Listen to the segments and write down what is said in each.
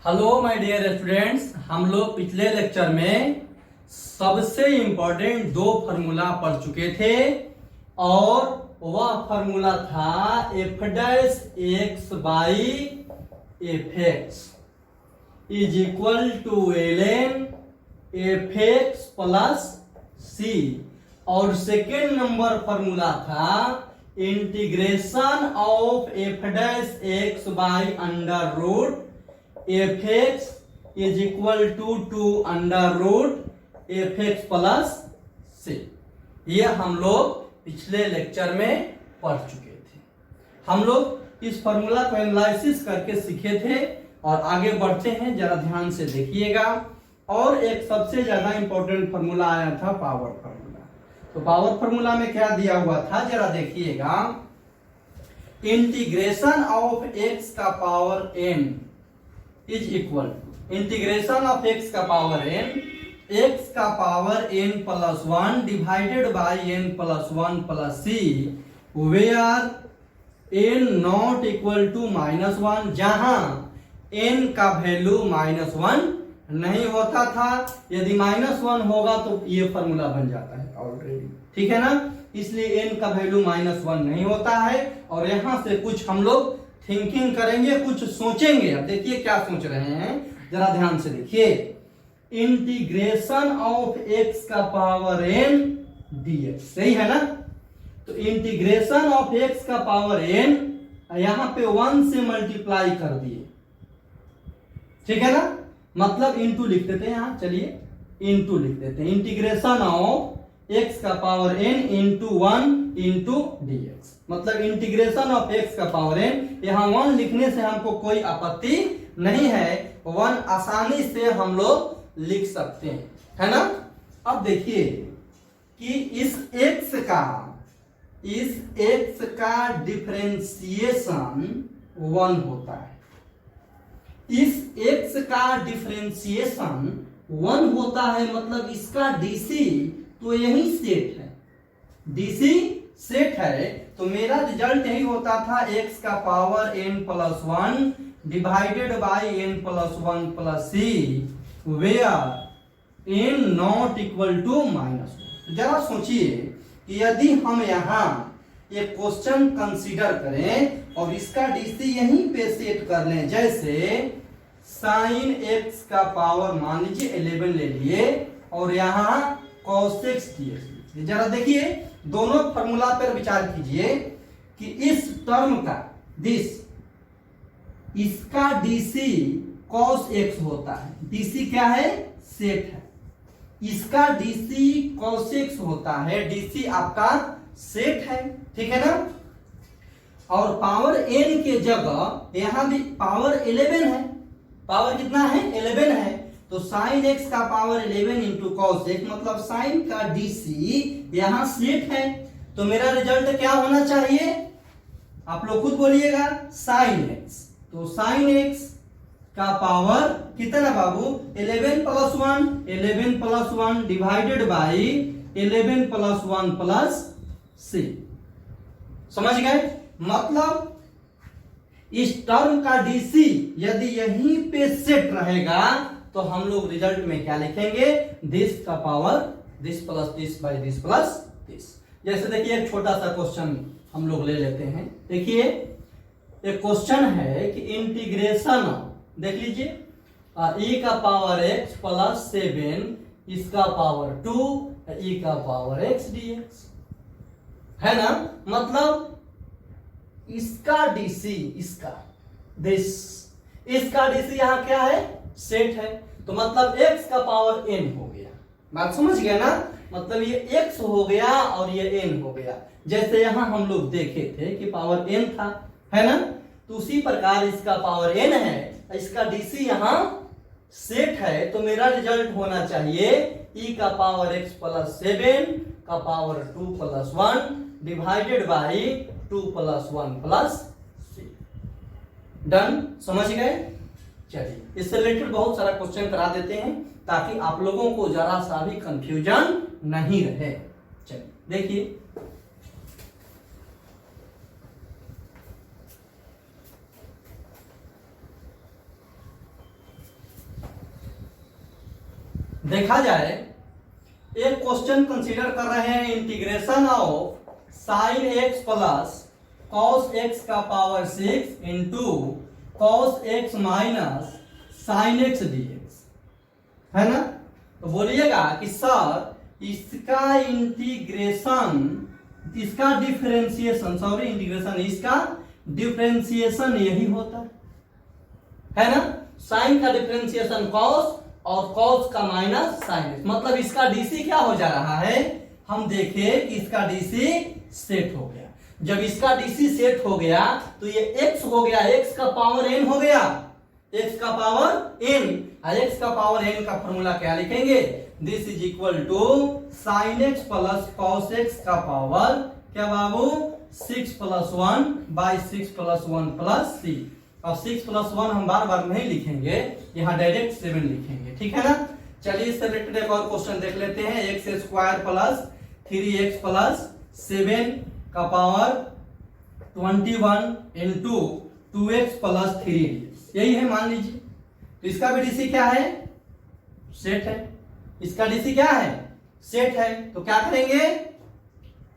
Hello my dear students, हम लोग पिछले लेक्चर में सबसे इंपॉर्टेंट दो फॉर्मूला पढ़ चुके थे और वह फॉर्मूला था f dash x by f x is equal to l n f x plus c. और सेकेंड नंबर फॉर्मूला था integration of f dash x by under root f x is equal to under root f x plus c. ये हम लोग पिछले lecture में पढ़ चुके थे। हम लोग इस फॉर्मूला को एनालिसिस करके सीखे थे और आगे बढ़ते हैं, जरा ध्यान से देखिएगा। और एक सबसे ज्यादा इंपॉर्टेंट फॉर्मूला आया था पावर फॉर्मूला। तो पावर फॉर्मूला में क्या दिया हुआ था, जरा देखिएगा। इंटीग्रेशन ऑफ एक्स का power n is equal integration of x का पावर एन, एक्स का power n plus one divided by n plus one plus c, where n not equal to minus one, जहां n का value minus one नहीं होता था। यदि minus one होगा तो ये फॉर्मूला बन जाता है ऑलरेडी, ठीक है ना। इसलिए एन का वैल्यू माइनस वन नहीं होता है। और यहां से कुछ हम लोग थिंकिंग करेंगे, कुछ सोचेंगे। अब देखिए क्या सोच रहे हैं, जरा ध्यान से देखिए। इंटीग्रेशन ऑफ एक्स का पावर एन डीएक्स, सही है ना। तो इंटीग्रेशन ऑफ एक्स का पावर एन यहां पे वन से मल्टीप्लाई कर दिए, ठीक है ना। मतलब इनटू लिख देते हैं यहां, चलिए इनटू लिख देते हैं। इंटीग्रेशन ऑफ एक्स का power n into one into dx, मतलब इंटीग्रेशन ऑफ एक्स का पावर एन। यहां वन लिखने से हमको कोई आपत्ति नहीं है, वन आसानी से हम लोग लिख सकते हैं, है ना। अब देखिए कि इस एक्स का डिफरेंशिएशन वन होता है। इस एक्स का डिफरेंशिएशन वन होता है, मतलब इसका डीसी तो यही सेट है, डीसी सेट है। तो मेरा रिजल्ट यही होता था, एक्स का power n plus one divided by n plus one plus c, where n not equal to minus one. जरा सोचिए कि यदि हम यहां एक क्वेश्चन कंसीडर करें और इसका डीसी यहीं पे सेट कर लें, जैसे साइन एक्स का पावर मान लीजिए 11 ले लिए और यहां cos x dx। जरा देखिए, दोनों फॉर्मूला पर विचार कीजिए कि इस टर्म का इसका डीसी cos x होता है। डीसी क्या है, सेट है। इसका डीसी cos x होता है, डीसी आपका सेट है, ठीक है ना। और पावर n के जगह यहां भी पावर 11 है। पावर कितना है, 11 है। तो साइन एक्स का पावर 11 इंटू कॉस एक्स, मतलब साइन का डीसी यहां सेट है। तो मेरा रिजल्ट क्या होना चाहिए, आप लोग खुद बोलिएगा, साइन एक्स। तो साइन एक्स का पावर कितना बाबू, 11 plus one, 11 plus one divided by 11 plus one plus c. समझ गए। मतलब इस टर्म का डीसी यदि यहीं पे सेट रहेगा तो हम लोग रिजल्ट में क्या लिखेंगे, दिस का power this plus this by this plus this. जैसे देखिए एक छोटा सा क्वेश्चन हम लोग ले लेते हैं। देखिए एक क्वेश्चन है कि इंटीग्रेशन, देख लीजिए, e का पावर x प्लस 7 इसका पावर 2 e का पावर x dx, है ना। मतलब इसका डीसी, इसका डीसी यहां क्या है, सेट है। तो मतलब x का पावर n हो गया। बात समझ गया ना। मतलब ये x हो गया और ये n हो गया। जैसे यहां हम लोग देखे थे कि पावर n था, है ना। तो उसी प्रकार इसका पावर n है, इसका डीसी यहां सेट है। तो मेरा रिजल्ट होना चाहिए e का पावर x प्लस 7 का power 2 plus 1 divided by 2 plus 1 plus c. Done, समझ गए। चलिए इससे रिलेटेड बहुत सारा क्वेश्चन करा देते हैं ताकि आप लोगों को जरा सा भी कंफ्यूजन नहीं रहे। चलिए देखिए, देखा जाए, एक क्वेश्चन कंसीडर कर रहे हैं, integration of sine x plus cos x का power 6 into cos x minus sine x dx, है ना। तो बोलिएगा कि सर इसका इंटीग्रेशन, इसका डिफरेंशिएशन, सॉरी इंटीग्रेशन, इसका डिफरेंशिएशन यही होता है ना। साइन का डिफरेंशिएशन कॉस और कॉस का माइनस साइन, मतलब इसका डीसी क्या हो जा रहा है, हम देखें कि इसका डीसी सेट हो गया। जब इसका डीसी सेट हो गया तो ये x हो गया, x का पावर n हो गया, x का पावर n, और x का पावर n का फॉर्मूला क्या लिखेंगे, this is equal to sine x plus cos x का पावर क्या बाबू 6 plus 1 by 6 plus 1 plus c। अब 6 प्लस 1 हम बार बार नहीं लिखेंगे, यहाँ डायरेक्ट 7 लिखेंगे, ठीक है ना। चलिए इससे रिलेटेड एक और क्वेश्चन देख लेते हैं। X square plus 3x plus 7 का पावर 21 इंटू 2x प्लस 3, यही है मान लीजिए। तो इसका भी डीसी क्या है, सेट है। इसका डीसी क्या है, सेट है। तो क्या करेंगे,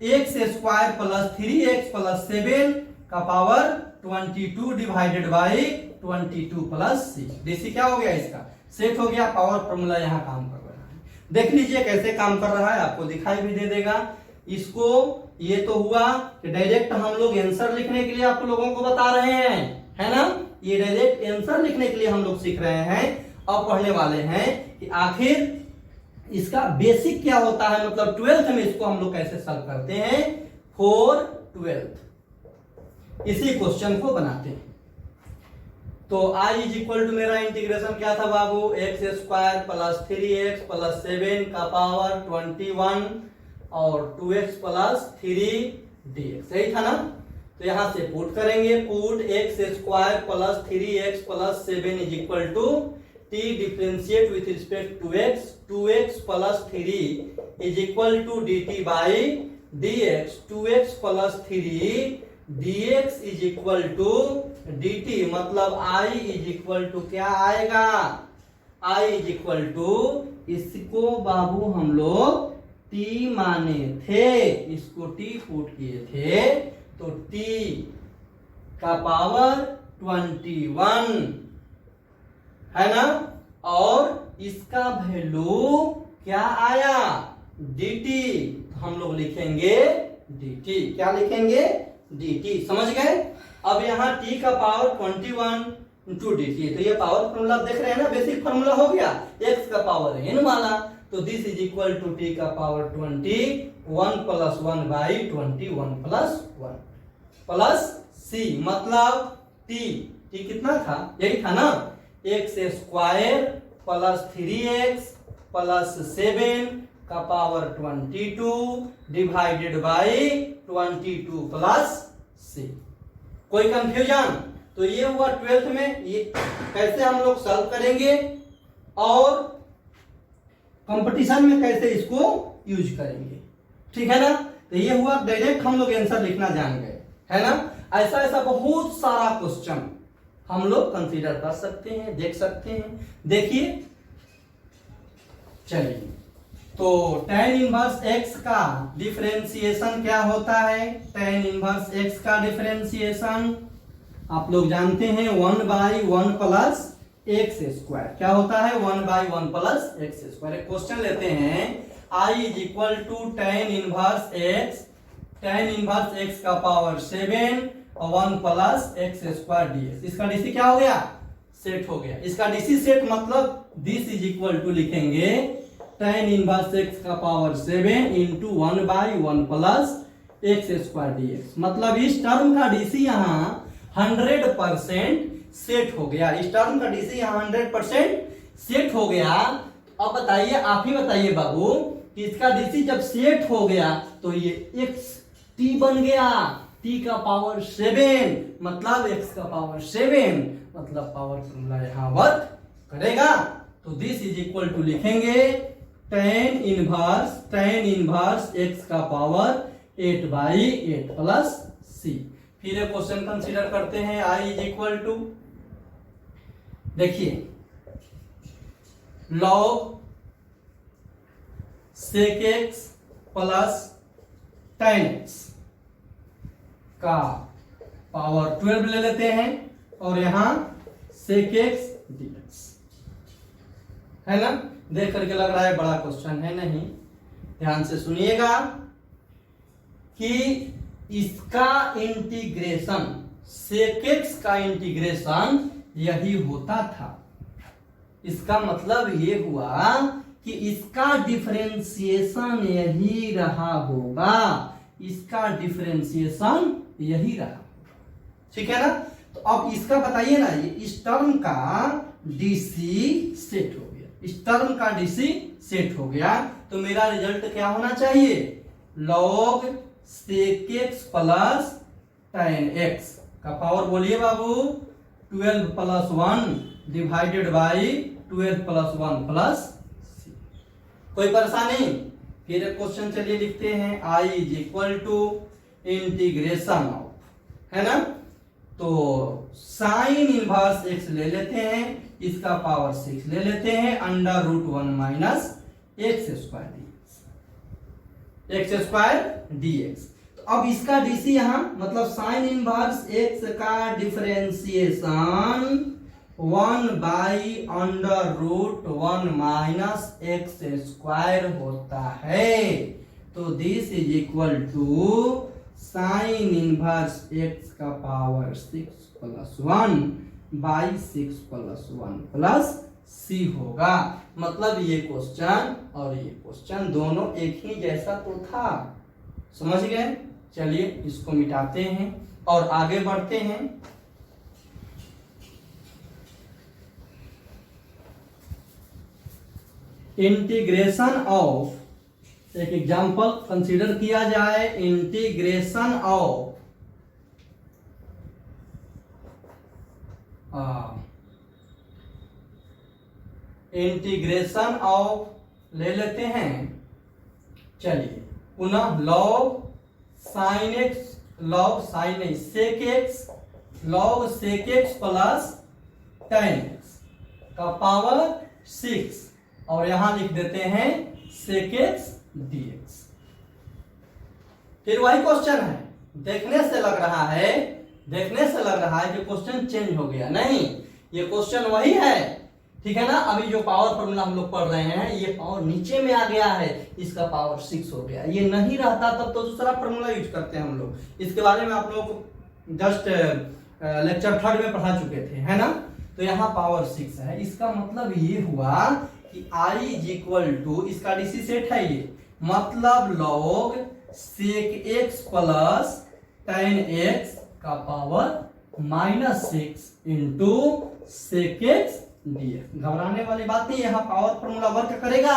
x square plus 3x plus 7 का power 22 divided by 22 plus 6, DC क्या हो गया, इसका सेट हो गया। पावर फॉर्मूला यहाँ काम कर रहा है, देख लीजिए कैसे काम कर रहा है, आपको दिखाई भी दे देगा। इसको ये तो हुआ कि डायरेक्ट हम लोग आंसर लिखने के लिए आप लोगों को बता रहे हैं, है ना। ये डायरेक्ट आंसर लिखने के लिए हम लोग सीख रहे हैं। अब पढ़ने वाले हैं कि आखिर इसका बेसिक क्या होता है, मतलब 12th में इसको हम लोग कैसे सॉल्व करते हैं, 4 12th इसी क्वेश्चन को बनाते हैं। तो i इज इक्वल टू मेरा इंटीग्रेशन क्या था बाबू, x square plus 3x plus 7 का पावर 21 और 2x प्लस 3dx, सही था ना। तो यहां से पुट करेंगे, put x square plus 3x plus 7 is equal to t differentiate with respect to x, 2x plus 3 is equal to dt by dx, 2x plus 3 dx is equal to dt, मतलब i is equal to क्या आएगा, i is equal to, इसको बाबू हम लोग t माने थे, इसको t put किए थे, तो t का पावर 21 है ना, और इसका वैल्यू क्या आया, dt, हम लोग लिखेंगे dt, क्या लिखेंगे, dt, समझ गए। अब यहाँ t का पावर 21 इंटू dt, तो ये पावर फॉर्मूला देख रहे हैं ना, बेसिक फॉर्मूला हो गया, x का पावर n वाला, तो this is equal to t का power 21 plus 1 by 21 plus 1 plus c, मतलब t कितना था, यही था ना, x square plus 3x plus 7 का power 22 divided by 22 plus c। कोई कंफ्यूजन, तो ये हुआ 12th में, ये कैसे हम लोग सॉल्व करेंगे और कंपटीशन में कैसे इसको यूज करेंगे, ठीक है ना। तो ये हुआ डायरेक्ट हम लोग आंसर लिखना जान गए, है ना। ऐसा ऐसा बहुत सारा क्वेश्चन हम लोग कंसीडर कर सकते हैं, देख सकते हैं। देखिए चलिए, तो tan इनवर्स x का डिफरेंशिएशन क्या होता है, tan इनवर्स x का डिफरेंशिएशन आप लोग जानते हैं 1 बाई 1 प्लस एक्स स्क्वायर, क्या होता है 1 बाई 1 प्लस एक्स स्क्वायर। एक क्वेश्चन लेते हैं, i is equal to tan inverse x, tan inverse x का पावर 7 और 1 प्लस एक्स स्क्वायर dx, इसका डीसी क्या हो गया, सेट हो गया। इसका डीसी सेट मतलब दिस इज इक्वल टू लिखेंगे tan इनवर्स x का power 7 into 1 by 1 plus x square dx, मतलब इस टर्म का डीसी यहाँ 100% सेट हो गया, इस टर्म का डीसी यहाँ 100% सेट हो गया। अब बताइए, आप ही बताइए बाबू कि इसका डीसी जब सेट हो गया तो ये x t बन गया, t का पावर 7 मतलब x का पावर 7, मतलब पावर फॉर्मूला यहाँ वर्क करेगा। तो दिस इज इक्वल टू लिखेंगे tan इनवर्स x का पावर 8 बाई 8 प्लस c। फिर एक क्वेश्चन कंसीडर करते हैं, i इज इक्वल टू, देखिए log sec x plus tan x का पावर 12 ले लेते हैं और यहां सेक एक्स dx है ना। देख करके लग रहा है बड़ा क्वेश्चन है, नहीं, ध्यान से सुनिएगा कि इसका इंटीग्रेशन सेक एक्स का इंटीग्रेशन यही होता था। इसका मतलब ये हुआ कि इसका डिफरेंशिएशन यही रहा होगा, इसका डिफरेंशिएशन यही रहा, ठीक है ना। तो अब इसका बताइए ना, ये इस टर्म का डीसी सेट हो गया, इस टर्म का डीसी सेट हो गया, तो मेरा रिजल्ट क्या होना चाहिए, log sec x plus tan x का पावर बोलिए बाबू 12 plus 1 divided by 12 plus 1 plus c। कोई परेशानी? फिर क्वेश्चन चलिए लिखते हैं, i is equal to integration of, है ना, तो साइन इनवर्स x ले लेते हैं, इसका पावर 6 ले लेते हैं, under root 1 minus x square dx। तो अब इसका डीसी यहां मतलब साइन इनवर्स x का differentiation 1 by under root 1 minus x square होता है। तो this is equal to sine inverse x का power 6 plus 1 by 6 plus 1 plus c होगा। मतलब ये क्वेश्चन और ये क्वेश्चन दोनों एक ही जैसा तो था, समझ गए। चलिए इसको मिटाते हैं और आगे बढ़ते हैं। इंटीग्रेशन ऑफ, एक एग्जांपल कंसीडर किया जाए, इंटीग्रेशन ऑफ इंटीग्रेशन ऑफ ले लेते हैं, चलिए पुनः log sine x, log sine नहीं sec x, log sec x plus tan x का पावर 6 और यहां लिख देते हैं सेक एक्स dx। फिर वही क्वेश्चन है, देखने से लग रहा है, देखने से लग रहा है कि क्वेश्चन चेंज हो गया, नहीं, ये क्वेश्चन वही है, ठीक है ना। अभी जो पावर फॉर्मूला हम लोग पढ़ रहे हैं, ये पावर नीचे में आ गया है, इसका पावर 6 हो गया। ये नहीं रहता तब तो दूसरा फॉर्मूला यूज करते हैं हम लोग। इसके बारे में आप लोगों को जस्ट लेक्चर 3 में पढ़ा चुके थे, है ना। तो यहाँ पावर 6 है, इसका मतलब ये हुआ कि i इज इक्वल टू, इसका डीसी सेट है ये, मतलब log sec x plus tan x का power -6 into sec x dx। घबराने वाली बात नहीं, यहाँ पावर फॉर्मूला वर्क करेगा।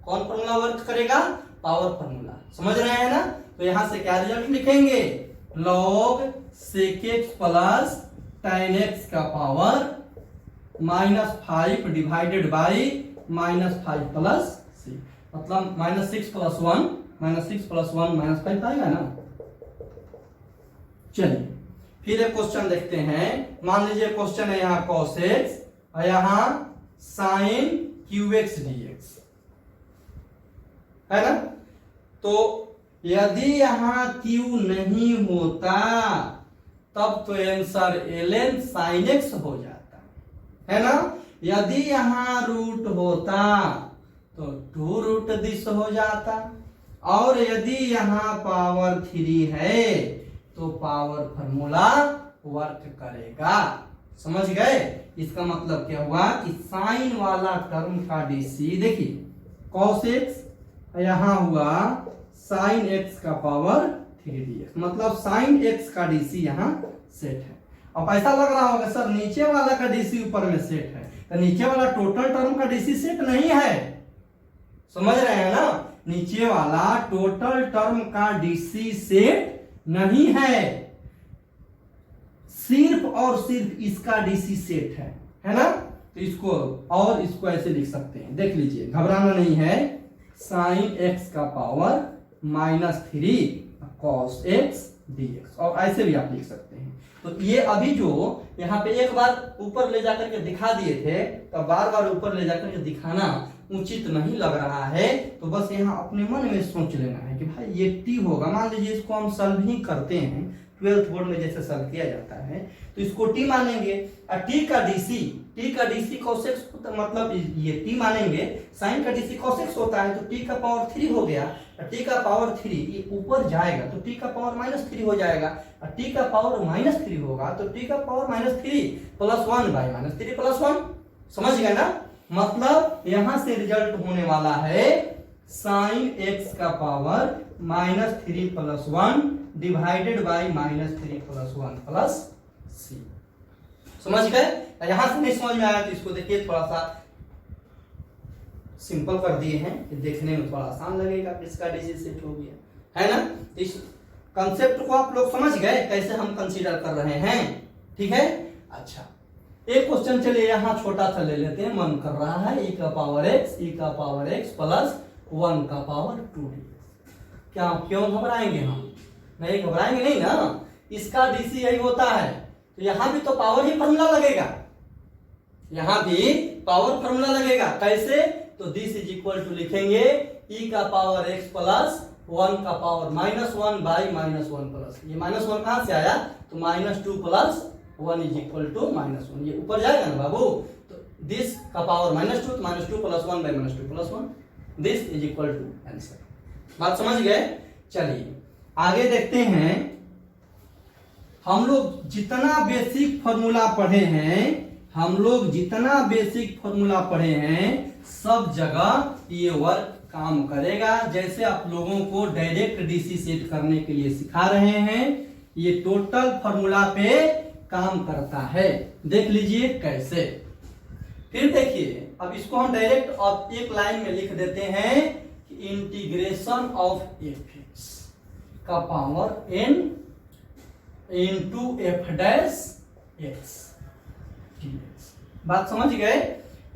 कौन फॉर्मूला वर्क करेगा? पावर फॉर्मूला, समझ रहे हैं ना। तो यहां से क्या रिजल्ट लिखेंगे, log sec x plus tan x का power -5 divided by -5 plus c, मतलब -6 प्लस 1 -5 आएगा ना। चलिए फिर एक क्वेश्चन देखते हैं। मान लीजिए क्वेश्चन है यहाँ cos x और यहां साइन qx dx, है ना। तो यदि यहां q नहीं होता तब तो आंसर ln sin x हो जाता, है ना। यदि यहां रूट होता तो 2 रूट दिस हो जाता, और यदि यहां पावर 3 है तो पावर फॉर्मूला वर्क करेगा, समझ गए। इसका मतलब क्या हुआ कि साइन वाला टर्म का डीसी देखिए cos x, यहां हुआ साइन x का पावर 3dx, मतलब साइन x का डीसी यहां सेट है। अब ऐसा लग रहा होगा सर नीचे वाला का डीसी ऊपर में सेट है, तो नीचे वाला टोटल टर्म का डीसी सेट नहीं है, समझ रहे हैं ना। नीचे वाला टोटल टर्म का डीसी सेट नहीं है, सिर्फ और सिर्फ इसका डीसी सेट है ना। तो इसको और इसको ऐसे लिख सकते हैं, देख लीजिए, घबराना नहीं है। साइन x का पावर -3 cos x dx, और ऐसे भी आप लिख सकते हैं। तो ये अभी जो यहाँ पे एक बार ऊपर ले जाकर के दिखा दिए थे, तो बार बार ऊपर ले जाकर के दिखाना उचित नहीं लग रहा है तो बस यहाँ अपने मन में सोच लेना है कि भाई ये टी होगा। मान लीजिए इसको हम सॉल्व ही करते हैं 12th बोर्ड में जैसे सॉल्व किया जाता है, तो इसको टी मानेंगे और टी का डीसी cos x मतलब ये टी मानेंगे, साइन का डीसी cos x होता है तो टी का पावर 3 हो गया, टी का पावर 3 ये ऊपर जाएगा तो टी का पावर -3 हो जाएगा, और टी का पावर -3 होगा तो टी का पावर -3 प्लस 1 बाई -3 प्लस 1। समझ गए ना? मतलब यहां से रिजल्ट होने वाला है साइन x का power -3 plus 1 divided by -3 plus 1 plus c। समझ गए? यहां से नहीं समझ में आया तो इसको देखिए, थोड़ा सा सिंपल कर दिए हैं, देखने में थोड़ा आसान लगेगा, इसका डीसी सेट हो गया है ना। इस कंसेप्ट को आप लोग समझ गए कैसे हम कंसीडर कर रहे हैं, ठीक है। अच्छा, एक क्वेश्चन चलिए यहाँ छोटा सा ले लेते हैं, मन कर रहा है e का पावर x प्लस 1 का पावर 2d। क्या क्यों घबराएंगे हम? नहीं घबराएंगे नहीं ना, इसका डीसी यही होता है। तो यहां भी तो पावर ही फॉर्मूला लगेगा, यहां भी पावर फॉर्मूला लगेगा। कैसे? तो दिस इज इक्वल टू लिखेंगे e का पावर x प्लस 1 का पावर -1 बाई -1 प्लस, ये -1 कहां से आया? तो -2 प्लस 1 इज इक्वल टू -1, ये ऊपर जाएगा ना बाबू। तो दिस का power -2 plus 1 by -2 plus 1, this is equal to answer. बात समझ गए? चलिए आगे देखते हैं। हम लोग जितना बेसिक फॉर्मूला पढ़े हैं सब जगह ये वर्क काम करेगा। जैसे आप लोगों को डायरेक्ट डीसी सेट करने के लिए सिखा रहे हैं, ये टोटल फॉर्मूला पे काम करता है। देख लीजिए कैसे। फिर देखिए, अब इसको हम डायरेक्ट और एक लाइन में लिख देते हैं कि इंटीग्रेशन ऑफ एफ एक्स का power n into F dash x. बात समझ गए?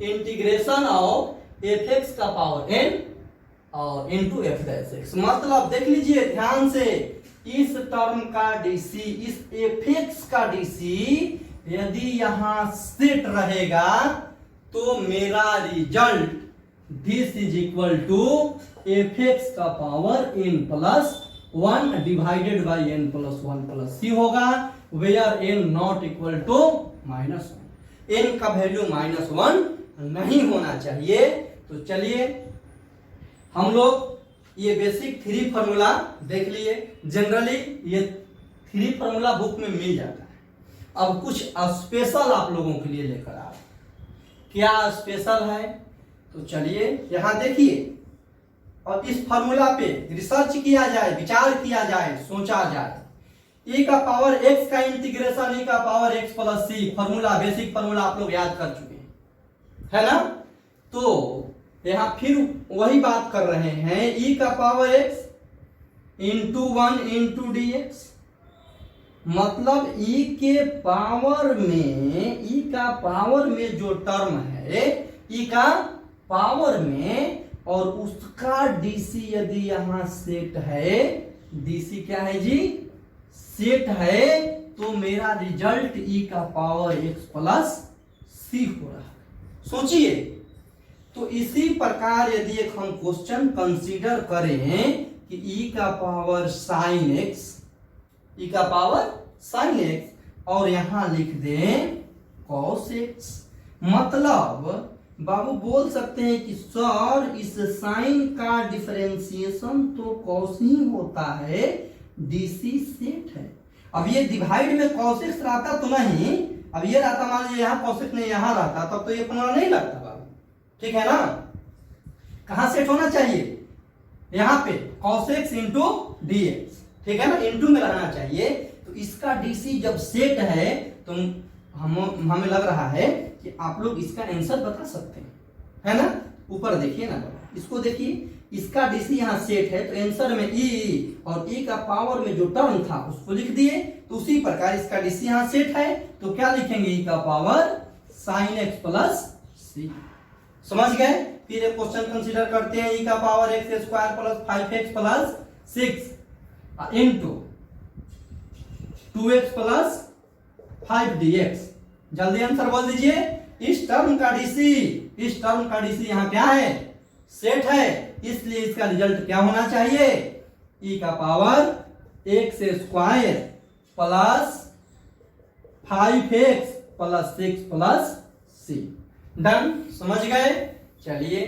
इंटीग्रेशन ऑफ एफ एक्स का पावर n और इंटू एफ डैश एक्स। मतलब देख लीजिए ध्यान से, इस टर्म का डीसी, इस एफ एक्स का डीसी यदि यहां सेट रहेगा तो मेरा result this is equal to f x का power n plus 1 divided by n plus 1 plus c होगा, where n not equal to -1। n का वैल्यू -1 नहीं होना चाहिए। तो चलिए हम लोग ये बेसिक 3 फॉर्मूला देख लिए। जनरली ये 3 फॉर्मूला बुक में मिल जाता है। अब कुछ स्पेशल आप लोगों के लिए लेकर आ रहे हैं। क्या स्पेशल है? तो चलिए यहां देखिए, और इस फॉर्मूला पे रिसर्च किया जाए, विचार किया जाए, सोचा जाए। e का पावर x का इंटीग्रेशन e का power x plus c, formula basic formula आप लोग याद कर चुके हैं, है ना। तो यहां फिर वही बात कर रहे हैं, e का power x into 1 into dx। मतलब e के पावर में जो टर्म है e का पावर में, और उसका डीसी यदि यहां सेट है, डीसी क्या है जी? सेट है, तो मेरा रिजल्ट e का पावर x प्लस c हो रहा है। सोचिए, तो इसी प्रकार यदि एक हम क्वेश्चन कंसीडर करें कि e का पावर साइन x, और यहां लिख दें cos x। मतलब बाबू बोल सकते हैं कि सर इस साइन का डिफरेंशिएशन तो cos ही होता है, डीसी सेट है। अब ये डिवाइड में cos x रहता तो नहीं, अब ये रहता, मान लीजिए यहाँ cos x नहीं यहाँ रहता, तब तो ये फॉर्मूला नहीं लगता बाबू, ठीक है ना। कहां सेट होना चाहिए? यहाँ पे cos x इंटू dx, ठीक है ना, इंटू में रहना चाहिए। तो इसका डीसी जब सेट है तो हमें लग रहा है कि आप लोग इसका आंसर बता सकते हैं, है ना। ऊपर देखिए ना, इसको देखिए, इसका डीसी यहाँ सेट है तो आंसर में e और e का पावर में जो टर्म था उसको लिख दिए। तो उसी प्रकार इसका डीसी यहाँ सेट है तो क्या लिखेंगे? e का power sign x plus c। समझ गए? फिर एक क्वेश्चन कंसीडर करते हैं, e का power x square plus 5x plus 6 into 2x plus 5 dx। जल्दी आंसर बोल दीजिए। इस टर्म का डीसी यहाँ क्या है, सेट है, इसलिए इसका रिजल्ट क्या होना चाहिए, e का power x square plus 5x plus 6 plus c। Done, समझ गए। चलिए,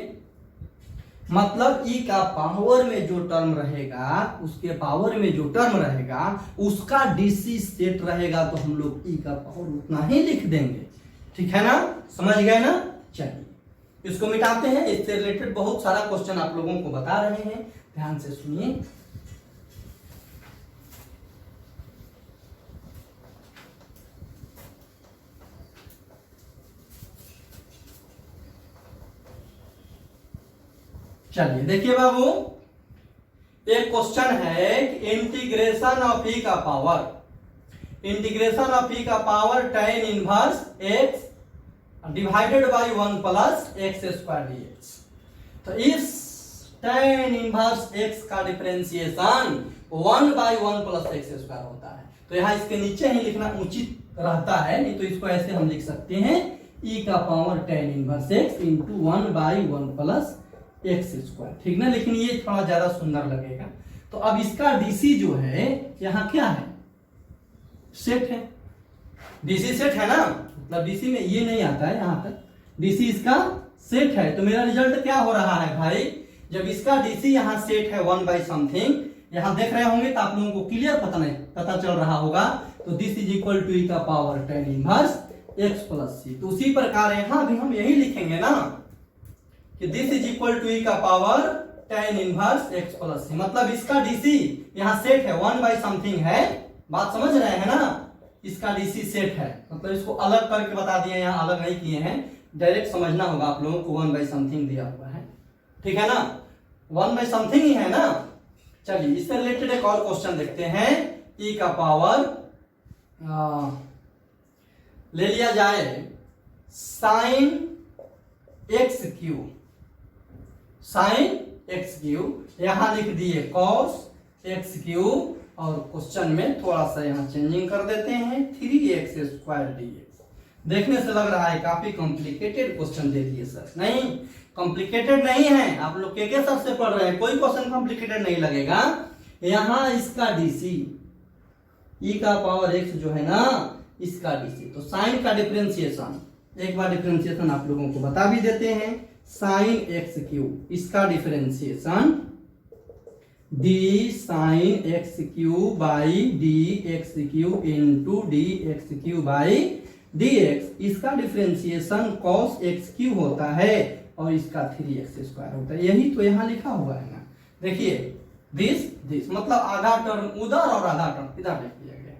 मतलब e का पावर में जो टर्म रहेगा, उसके पावर में जो टर्म रहेगा उसका डीसी सेट रहेगा, तो हम लोग e का पावर उतना ही लिख देंगे। ठीक है ना, समझ गए ना। चलिए इसको मिटाते हैं। इससे रिलेटेड बहुत सारा क्वेश्चन आप लोगों को बता रहे हैं, ध्यान से सुनिए। चलिए देखिए बाबू, एक क्वेश्चन है कि इंटीग्रेशन ऑफ ई का power tan inverse x divided by 1 plus x square dx। तो इस tan इनवर्स x का differentiation 1 by 1 plus x square होता है। तो यहाँ इसके नीचे ही लिखना उचित रहता है, नहीं तो इसको ऐसे हम लिख सकते हैं e का power tan inverse x into 1 by 1 plus x square. ठीक ना, लेकिन ये थोड़ा ज्यादा सुंदर लगेगा। तो अब इसका डीसी जो है यहाँ क्या है, सेट है। डीसी सेट है ना, मतलब डीसी में ये नहीं आता है यहाँ तक, डीसी इसका सेट है। तो मेरा रिजल्ट क्या हो रहा है भाई, जब इसका डीसी यहाँ सेट है 1 बाई समथिंग, यहाँ देख रहे होंगे तो आप लोगों को क्लियर पता चल रहा होगा। तो this is equal to e का power tan inverse x plus c. तो उसी प्रकार यहाँ भी हम यही लिखेंगे ना कि this is equal to e का power tan inverse x plus c. मतलब इसका डीसी यहाँ सेट है, 1 बाई समथिंग है, बात समझ रहे हैं ना। इसका डीसी सेट है, मतलब इसको अलग करके बता दिए, यहाँ अलग नहीं किए हैं, डायरेक्ट समझना होगा आप लोगों को। 1 बाई समथिंग दिया हुआ है, ठीक है ना, 1 बाई समथिंग ही है ना। चलिए इससे रिलेटेड एक और क्वेश्चन देखते हैं। ई का पावर ले लिया जाए साइन एक्स क्यूब, यहां लिख दिए कॉस एक्स क्यूब, और क्वेश्चन में थोड़ा सा यहाँ चेंजिंग कर देते हैं 3x स्क्वायर dx। देखने से लग रहा है काफी कॉम्प्लिकेटेड क्वेश्चन दे दिए सर। नहीं, कॉम्प्लिकेटेड नहीं है, आप लोग के सर से पढ़ रहे हैं, कोई क्वेश्चन कॉम्प्लिकेटेड नहीं लगेगा। यहाँ इसका डीसी e का पावर x जो है ना, इसका डीसी, तो साइन का डिफरेंशिएशन, एक बार डिफरेंशिएशन आप लोगों को बता भी देते हैं। साइन एक्स क्यूब, इसका differentiation d sign x cube by D x cube into D x cube by D x, इसका डिफरेंशिएशन cos एक्स क्यूब होता है और इसका 3x स्क्वायर होता है। यही तो यहाँ लिखा हुआ है ना, देखिए दिस मतलब आधा टर्म उधर और आधा टर्म इधर लिख दिया गया,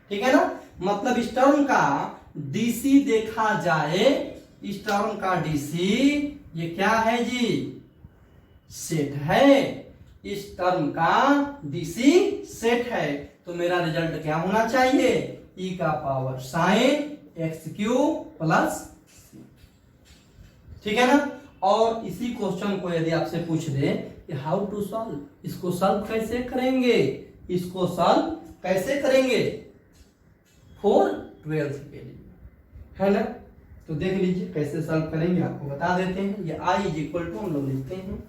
ठीक है ना। मतलब इस टर्म का डीसी देखा जाए, इस टर्म का डीसी ये क्या है जी, सेट है। इस टर्म का डीसी सेट है, तो मेरा रिजल्ट क्या होना चाहिए, ई का power sine x cube plus c, ठीक है ना। और इसी क्वेश्चन को यदि आपसे पूछ दे कि हाउ टू सॉल्व, इसको सॉल्व कैसे करेंगे, इसको सॉल्व कैसे करेंगे 4/12 के लिए, है ना। तो देख लीजिए कैसे सॉल्व करेंगे, आपको बता देते हैं। ये i इज इक्वल टू हम लोग लिखते हैं,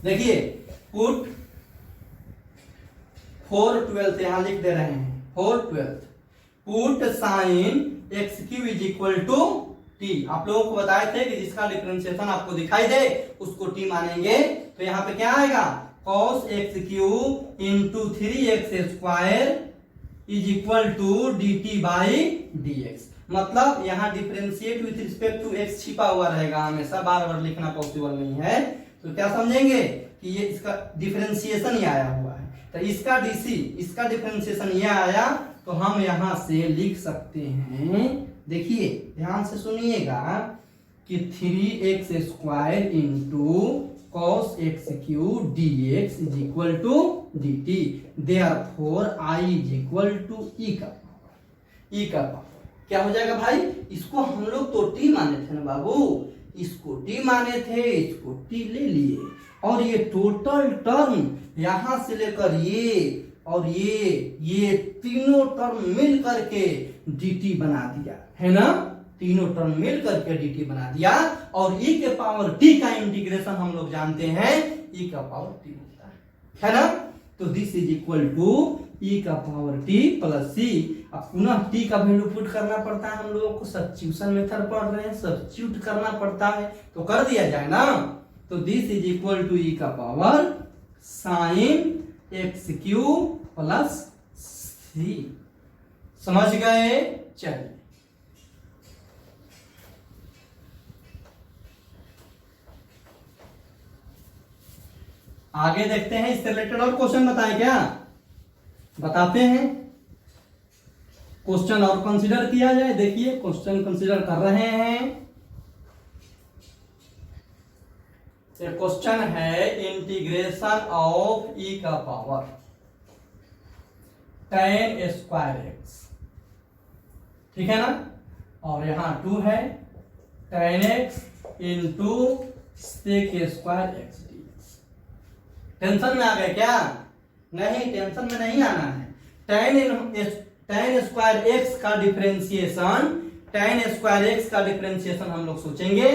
देखिए पुट 4/12 यहां लिख दे रहे हैं, 4/12 put sine x cube is equal to t. आप लोगों को बताए थे कि जिसका डिफरेंशिएशन आपको दिखाई दे उसको टी मानेंगे। तो यहाँ पे क्या आएगा, cos x cube into 3x square is equal to dt by dx। मतलब यहाँ differentiate with respect to x छिपा हुआ रहेगा, हमेशा बार बार लिखना पॉसिबल नहीं है। तो क्या समझेंगे कि ये इसका डिफरेंशिएशन ही आया हुआ है, तो इसका डीसी, इसका डिफरेंशिएशन ये आया, तो हम यहाँ से लिख सकते हैं, देखिए ध्यान से सुनिएगा कि 3x square into cos x cube dx is equal to dt। Therefore i is equal to e का पावर, e का पावर क्या हो जाएगा भाई, इसको हम लोग तो t माने थे ना बाबू, इसको t माने थे, इसको t ले लिए, और ये टोटल टर्म यहां से लेकर ये और ये तीनों टर्म मिल करके dt बना दिया है ना, तीनों टर्म मिल करके dt बना दिया, और e के पावर t का इंटीग्रेशन हम लोग जानते हैं e का पावर t होता है ना। तो this is equal to e का पावर t प्लस c। अब पुनः t का वैल्यू पुट करना पड़ता है, हम लोगों को सब्स्टिट्यूशन मेथड पढ़ रहे हैं, सब्स्टिट्यूट करना पड़ता है, तो कर दिया जाए ना। तो this is equal to e का power sine x cube plus c. समझ गए? चलिए आगे देखते हैं, इससे रिलेटेड और क्वेश्चन बताएं क्या? बताते हैं, क्वेश्चन और कंसीडर किया जाए। देखिए क्वेश्चन कंसीडर कर रहे हैं। क्वेश्चन है इंटीग्रेशन ऑफ e का पावर tan स्क्वायर एक्स, ठीक है ना, और यहां 2 है tan x into sec square x dx। Tension में आ गए क्या? नहीं, टेंशन में नहीं आना है। tan स्क्वायर एक्स का डिफरेंशिएशन, tan स्क्वायर एक्स का डिफरेंशिएशन हम लोग सोचेंगे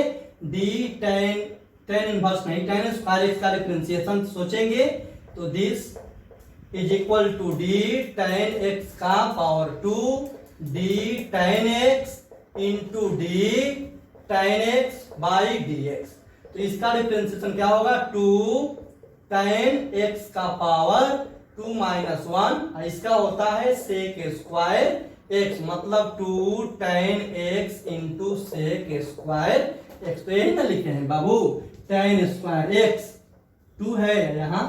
d tan इनवर्स नहीं, tan स्क्वायर एक्स का डिफरेंशिएशन सोचेंगे तो this is equal to d tan x का power 2 d tan x into d tan x by dx। तो इसका डिफरेंशिएशन क्या होगा? 2 tan x का पावर 2 माइनस 1, इसका होता है सेक स्क्वायर x, मतलब 2 tan x into sec square x। तो यही ना लिखे हैं बाबू, tan स्क्वायर x 2 है यहाँ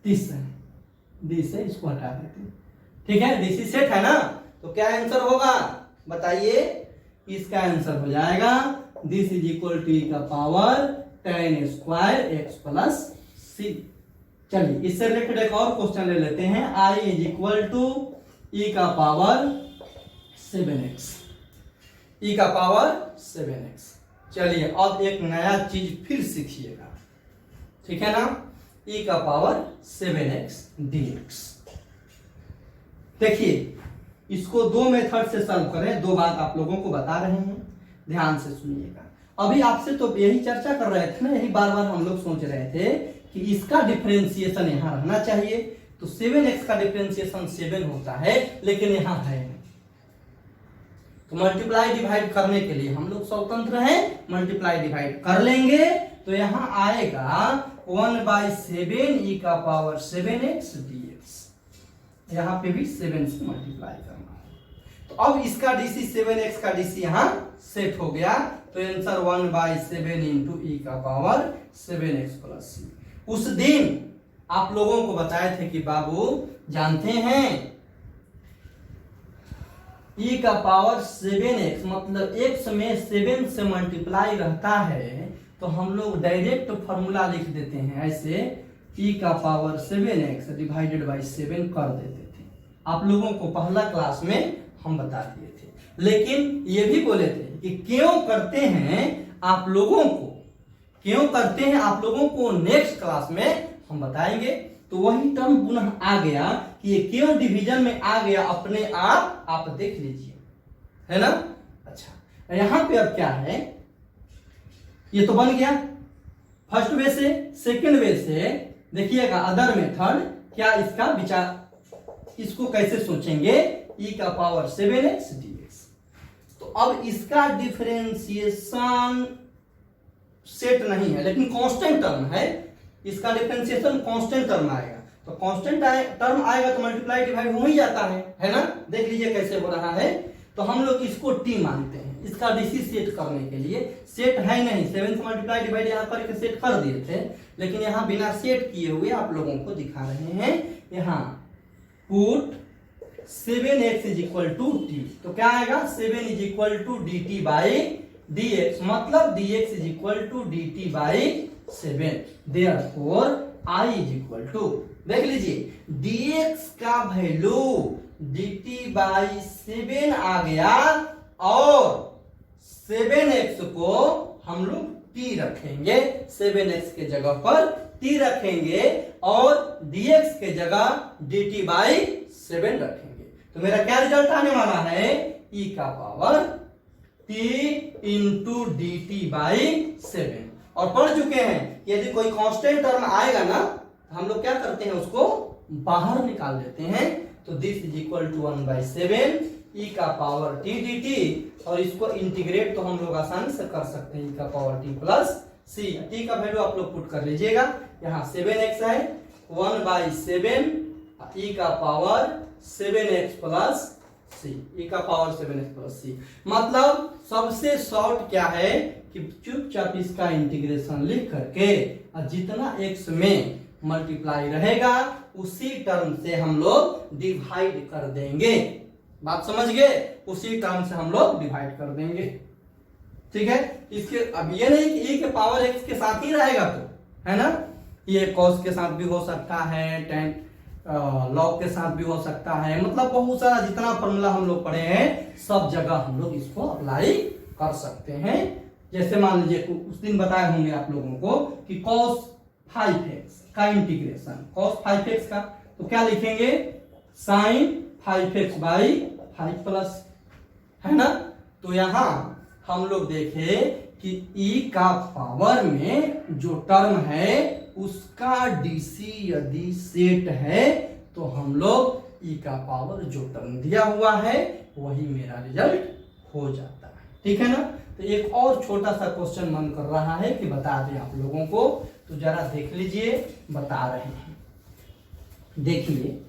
30 है, डी से इसको हटा देते हैं, ठीक है, डीसी सेट है ना। तो क्या आंसर होगा बताइए? इसका आंसर हो जाएगा this is equal to e का power tan square x plus c. चलिए इससे रिलेटेड एक और क्वेश्चन ले लेते हैं। i is equal to e का पावर 7x, e का पावर 7x। चलिए अब एक नया चीज फिर सीखिएगा, ठीक है ना, e का पावर 7x dx। देखिए इसको 2 मेथड से सॉल्व करें, 2 बात आप लोगों को बता रहे हैं, ध्यान से सुनिएगा। अभी आपसे तो यही चर्चा कर रहे थे ना, यही बार बार हम लोग सोच रहे थे कि इसका डिफरेंशिएशन यहां रहना चाहिए, तो 7x का डिफरेंशिएशन 7 होता है, लेकिन यहां है नहीं। तो मल्टीप्लाई डिवाइड करने के लिए हम लोग स्वतंत्र हैं, मल्टीप्लाई डिवाइड कर लेंगे तो यहां आएगा 1/7 e का पावर 7x dx। यहां पे भी 7 से मल्टीप्लाई करना है। तो अब इसका डीसी 7x का डीसी यहां सेट हो गया, तो आंसर 1/7 इंटू e का पावर 7x प्लस सी। उस दिन आप लोगों को बताए थे कि बाबू जानते हैं e का पावर 7x मतलब x में 7 से मल्टीप्लाई रहता है, तो हम लोग डायरेक्ट फॉर्मूला लिख देते हैं ऐसे, e का पावर 7x डिवाइडेड बाई 7 कर देते थे। आप लोगों को पहला क्लास में हम बता दिए थे, लेकिन ये भी बोले थे कि क्यों करते हैं आप लोगों को, क्यों करते हैं आप लोगों को नेक्स्ट क्लास में हम बताएंगे। तो वही टर्म पुनः आ गया कि ये क्यों डिवीजन में आ गया, अपने आप देख लीजिए, है ना। अच्छा यहां पे अब क्या है, ये तो बन गया फर्स्ट वे से। सेकंड वे से देखिएगा अदर मेथड, क्या इसका विचार, इसको कैसे सोचेंगे, e का पावर 7x dx। तो अब इसका डिफरेंशिएशन सेट नहीं है लेकिन कांस्टेंट टर्म है, इसका डिफरेंशिएशन कांस्टेंट टर्म आएगा, तो कांस्टेंट टर्म आएगा तो मल्टीप्लाई डिवाइड हो ही जाता है ना। देख लीजिए कैसे हो रहा है। तो हम लोग इसको t मानते हैं, इसका डीसी सेट करने के लिए, सेट है नहीं, 7 से मल्टीप्लाई डिवाइड यहाँ करके सेट कर दिए थे, लेकिन यहाँ बिना सेट किए हुए आप लोगों को दिखा रहे हैं। यहाँ put 7x is equal to t, तो क्या आएगा 7 is equal to dt by dx, मतलब dx is equal to dt by 7। Therefore i is equal to, देख लीजिए dx का वैल्यू dt बाई 7 आ गया, और 7x को हम लोग t रखेंगे, 7x के जगह पर t रखेंगे और dx के जगह dt बाई 7 रखेंगे। तो मेरा क्या रिजल्ट आने वाला है, e का power T into D T by 7। और पढ़ चुके हैं यदि कोई कांस्टेंट टर्म आएगा ना हम लोग क्या करते हैं उसको बाहर निकाल देते हैं। तो दिस इज इक्वल टू 1/7 ई का पावर टी डी टी, और इसको इंटीग्रेट तो हम लोग आसानी से कर सकते हैं, ई का पावर टी प्लस सी। टी का वैल्यू आप लोग पुट कर लीजिएगा, यहाँ 7x है, 1/7 ई का पावर 7x प्लस सी, ई का पावर 7x प्लस सी। मतलब सबसे शॉर्ट क्या है कि चुपचाप इसका इंटीग्रेशन लिख करके और जितना x में मल्टीप्लाई रहेगा उसी टर्म से हम लोग डिवाइड कर देंगे। बात समझ गए? उसी टर्म से हम लोग डिवाइड कर देंगे, ठीक है। इसके अब ये नहीं कि e के पावर x के साथ ही रहेगा, तो है ना, ये cos के साथ भी हो सकता है, tan log के साथ भी हो सकता है, मतलब बहुत सारा जितना फॉर्मूला हम लोग पढ़े हैं सब जगह हम लोग इसको अप्लाई कर सकते हैं। जैसे मान लीजिए उस दिन बताए होंगे आप लोगों को कि cos 5x का इंटीग्रेशन, cos 5x का तो क्या लिखेंगे, sin 5x बाई 5 प्लस, है ना। तो यहां हम लोग देखे कि e का पावर में जो टर्म है उसका डीसी यदि सेट है तो हम लोग e का पावर जो टर्म दिया हुआ है वही मेरा रिजल्ट हो जाता है, ठीक है ना। तो एक और छोटा सा क्वेश्चन मन कर रहा है कि बता दें आप लोगों को, तो जरा देख लीजिए, बता रहे हैं। देखिए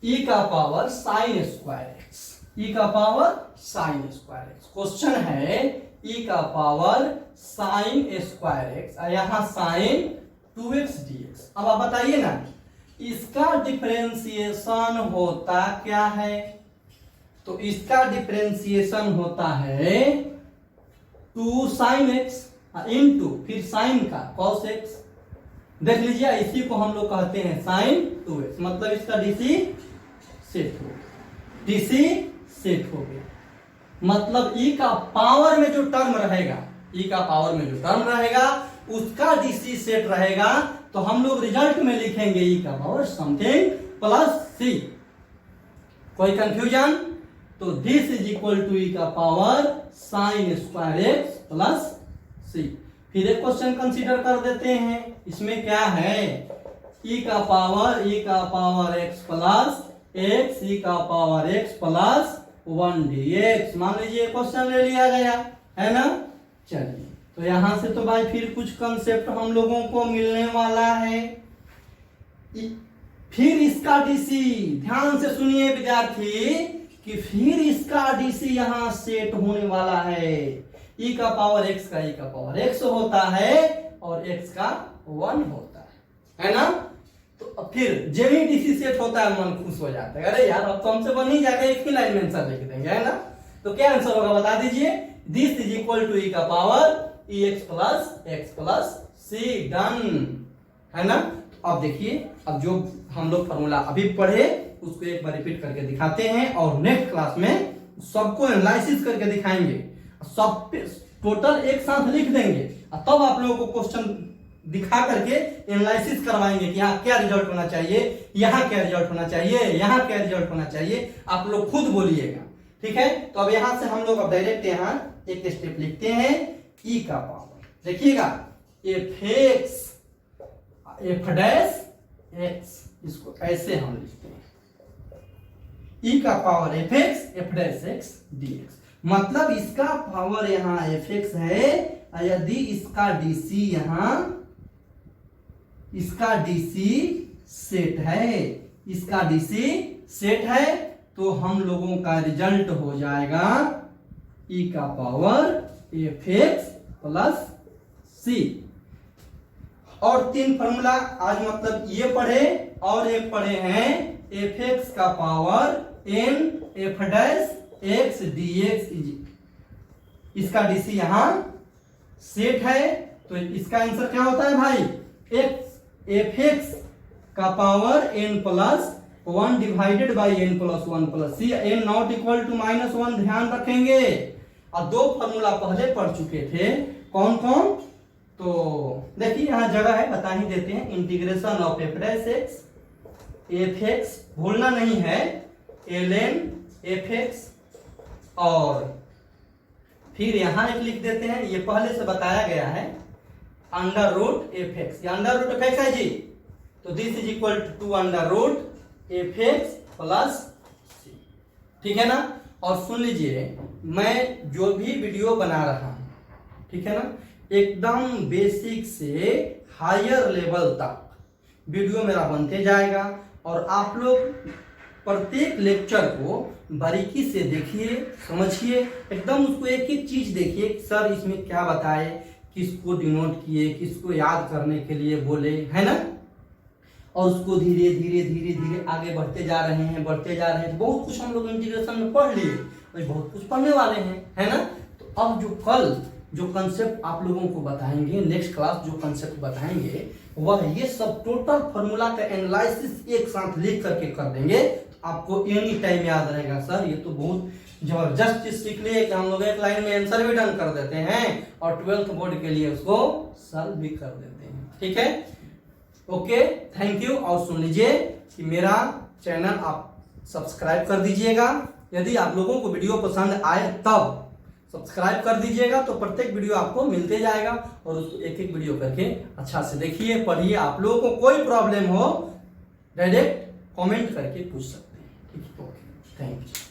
e का power sine square x, e का power sine square x, question है e का पावर साइन स्क्वायर एक्स, यहाँ साइन 2x dx। अब आप बताइए ना इसका डिफरेंशिएशन होता क्या है, तो इसका डिफरेंशिएशन होता है 2 sin x इंटू फिर साइन का cos x। देख लीजिए इसी को हम लोग कहते हैं sin 2x, मतलब इसका डीसी सेट हो, डीसी सेट हो गया। मतलब e का पावर में जो टर्म रहेगा, e का पावर में जो टर्म रहेगा उसका डीसी सेट रहेगा, तो हम लोग रिजल्ट में लिखेंगे e का पावर समथिंग प्लस सी। कोई कंफ्यूजन? तो this is equal to e का power sine square x plus c. फिर एक क्वेश्चन कंसीडर कर देते हैं, इसमें क्या है, e का power x plus x, e का पावर x प्लस 1 dx। मान लीजिए क्वेश्चन ले लिया गया, है ना। चलिए तो यहां से तो भाई फिर कुछ कंसेप्ट हम लोगों को मिलने वाला है। फिर इसका डीसी, ध्यान से सुनिए विद्यार्थी, कि फिर इसका डीसी यहां सेट होने वाला है। e का पावर x का e का पावर x होता है और x का 1 होता है ना। तो फिर जब ही डीसी सेट होता है मन खुश हो जाता है, अरे यार अब तो हमसे बन ही जाएगा, एक ही लाइन में आंसर लिख देंगे, है ना। तो क्या आंसर होगा बता दीजिए, this is equal to e का power ex plus x plus c, done, है ना। अब देखिए, अब जो हम लोग फॉर्मूला अभी पढ़े उसको एक बार रिपीट करके दिखाते हैं और नेक्स्ट क्लास में सबको एनालिसिस करके दिखाएंगे, सब टोटल एक साथ लिख देंगे, तब आप लोगों को क्वेश्चन दिखा करके एनालिसिस करवाएंगे कि यहाँ क्या रिजल्ट होना चाहिए, यहाँ क्या रिजल्ट होना चाहिए, यहाँ क्या रिजल्ट होना चाहिए, आप लोग खुद बोलिएगा, ठीक है। तो अब यहाँ से हम लोग अब डायरेक्ट यहाँ एक स्टेप लिखते हैं, e का पावर, देखिएगा एफ डैश एक्स, इसको ऐसे हम लिखते हैं, e का power F dash x dx। मतलब इसका पावर यहाँ एफ एक्स है, यदि इसका डीसी यहाँ, इसका डीसी सेट है, इसका डीसी सेट है, तो हम लोगों का रिजल्ट हो जाएगा e का power F x plus c. और 3 फॉर्मूला आज मतलब ये पढ़े और एक पढ़े हैं एफ एक्स का power n f dash x dx, इसका डीसी यहां सेट है, तो इसका आंसर क्या होता है भाई, एफ एक्स का power n plus 1 divided by n plus 1 plus c, n not equal to -1, ध्यान रखेंगे। और 2 फॉर्मूला पहले पढ़ चुके थे, कौन कौन, तो देखिए यहाँ जगह है, बता ही देते हैं, integration of f dash x, F x भूलना नहीं है, ln एफ एक्स और फिर यहाँ एक लिख देते हैं, ये पहले से बताया गया है, अंडर रूट एफ एक्स, ये अंडर रूट एफ एक्स है जी, तो this is equal to under root f x plus c, ठीक है ना। और सुन लीजिए, मैं जो भी वीडियो बना रहा हूं, ठीक है ना, एकदम बेसिक से हायर लेवल तक वीडियो मेरा बनते जाएगा, और आप लोग प्रत्येक लेक्चर को बारीकी से देखिए, समझिए, एकदम उसको एक एक चीज देखिए, सर इसमें क्या बताए, किसको डिनोट किए, किसको याद करने के लिए बोले, है ना, और उसको धीरे धीरे धीरे धीरे आगे बढ़ते जा रहे हैं, बढ़ते जा रहे हैं। बहुत कुछ हम लोग इंटीग्रेशन में पढ़ लिए, भाई बहुत कुछ पढ़ने वाले हैं, है ना। तो अब जो कल जो कंसेप्ट आप लोगों को बताएंगे, नेक्स्ट क्लास जो कंसेप्ट बताएंगे, वह ये सब टोटल फार्मूला का एनालिसिस एक साथ लिख करके कर देंगे, तो आपको एनी टाइम याद रहेगा। सर ये तो बहुत जबरदस्त चीज सीख लिए कि हम लोग एक लाइन में आंसर भी डन कर देते हैं और 12th बोर्ड के लिए उसको सॉल्व भी कर देते हैं, ठीक है। Okay, thank you. और सुन लीजिए कि मेरा चैनल आप सब्सक्राइब कर दीजिएगा, यदि आप लोगों को वीडियो पसंद आए तब सब्सक्राइब कर दीजिएगा, तो प्रत्येक वीडियो आपको मिलते जाएगा, और उसको एक एक वीडियो करके अच्छा से देखिए, पढ़िए। आप लोगों को कोई प्रॉब्लम हो डायरेक्ट कमेंट करके पूछ सकते हैं, ठीक है। Okay, thank you.